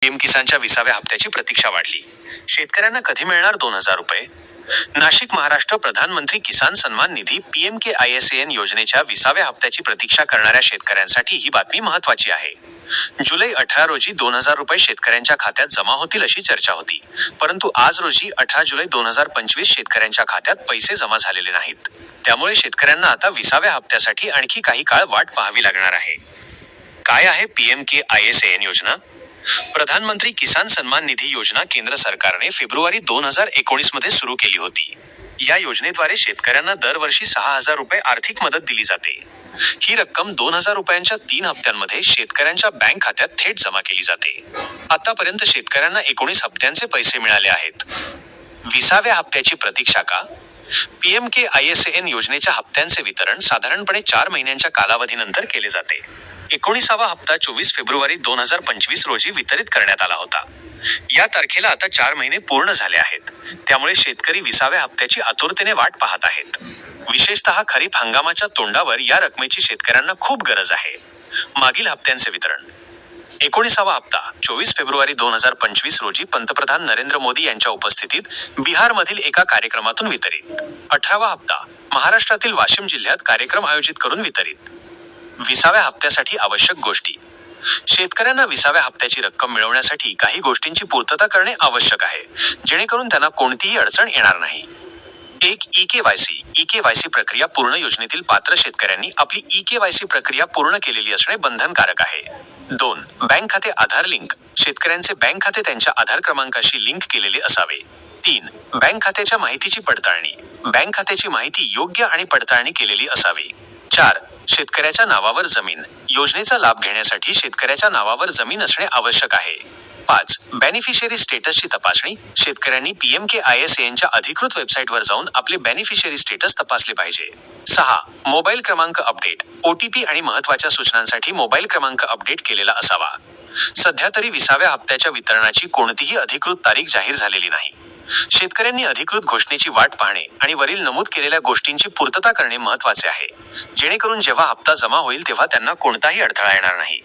PM किसानच्या 20व्या हप्त्याची प्रतीक्षा वाढली. शेतकऱ्यांना कधी मिळणार 2,000 रुपये? नाशिक महाराष्ट्र प्रधानमंत्री किसान सन्मान निधी PMKISAN योजनेच्या 20व्या हप्त्याची प्रतीक्षा करणाऱ्या शेतकऱ्यांसाठी ही बातमी महत्त्वाची आहे. जुलै 18 रोजी 2,000 रुपये शेतकऱ्यांच्या खात्यात जमा होतील अशी चर्चा होती. परंतु आज रोजी 18 जुलै 2025 शेतकऱ्यांच्या खात्यात पैसे जमा झालेले नाहीत. त्यामुळे शेतकऱ्यांना आता 20व्या हप्त्यासाठी आणखी काही काळ वाट पाहावी लागणार आहे. काय आहे PMKISAN योजना? प्रधानमंत्री किसान सन्मान निधी योजना केंद्र सरकारने फेब्रुवारी 2019 मध्ये सुरू केली होती. या योजनेद्वारे शेतकऱ्यांना दरवर्षी 6,000 रुपये आर्थिक मदत दिली जाते. ही रक्कम 2,000 रुपयांच्या 3 हप्त्यांमध्ये शेतकऱ्यांच्या बँक खात्यात थेट जमा केली जाते. आतापर्यंत शेतकऱ्यांना 19 हप्त्यांचे पैसे मिळाले आहेत. 20व्या हप्त्याची प्रतीक्षा का? PMKISAN योजनेच्या हप्त्यांचे वितरण साधारणपणे 4 महिन्यांच्या कालावधीनंतर केले जाते. 19वा हप्ता 24 फेब्रुवारी 2025 रोजी वितरित करण्यात आला होता. या तारखेला आता 4 महिने पूर्ण झाले आहेत. त्यामुळे शेतकरी 20व्या हप्त्याची आतुरतेने वाट पाहत आहेत. विशेषतः खरीप हंगामाच्या तोंडावर या रकमेची शेतकऱ्यांना खूप गरज आहे. मागील हप्त्यांचे वितरण. 19वा हप्ता 24 फेब्रुवारी 2025 रोजी पंतप्रधान नरेंद्र मोदी यांच्या उपस्थितीत बिहारमधील एका कार्यक्रमातून वितरित. 18वा हप्ता महाराष्ट्रातील वाशिम जिल्ह्यात कार्यक्रम आयोजित करून वितरित. 20व्या हप्त्यासाठी आवश्यक गोष्टी. शेतकऱ्यांना 20व्या हप्त्याची रक्कम मिळवण्यासाठी काही गोष्टींची पूर्तता करणे आवश्यक आहे, जेणेकरून त्यांना कोणतीही अडचण येणार नाही. 1. EKYC प्रक्रिया पूर्ण. योजनेतील पात्र शेतकऱ्यांनी आपली EKYC प्रक्रिया पूर्ण केलेली असणे बंधनकारक आहे. 2. बँक खाते आधार लिंक. शेतकऱ्यांचे बँक खाते त्यांच्या आधार क्रमांकाशी लिंक केलेले असावे. 3. बँक खात्याच्या माहितीची पडताळणी. बँक खात्याची माहिती योग्य आणि पडताळणी केलेली असावी. 4. शेतकऱ्याच्या नावावर जमीन. योजनेचा लाभ घेण्यासाठी शेतकऱ्याच्या नावावर जमीन असणे आवश्यक आहे. 5. बेनिफिशियरी स्टेटसची तपासणी. शेतकऱ्यांनी PMKISANच्या अधिकृत वेबसाईटवर जाऊन आपले बेनिफिशियरी स्टेटस तपासले पाहिजे. 6. मोबाईल क्रमांक अपडेट. OTP आणि महत्त्वाच्या सूचनांसाठी मोबाईल क्रमांक अपडेट केलेला असावा. सध्या तरी 20व्या हप्त्याच्या वितरणाची कोणतीही अधिकृत तारीख जाहीर झालेली नाही. शेतकऱ्यांनी अधिकृत घोषणेची वाट पाहणे आणि वरील नमूद केलेल्या गोष्टींची पूर्तता करणे महत्त्वाचे आहे, जेणेकरून जेव्हा हप्ता जमा होईल तेव्हा त्यांना कोणताही अडथळा येणार नाही.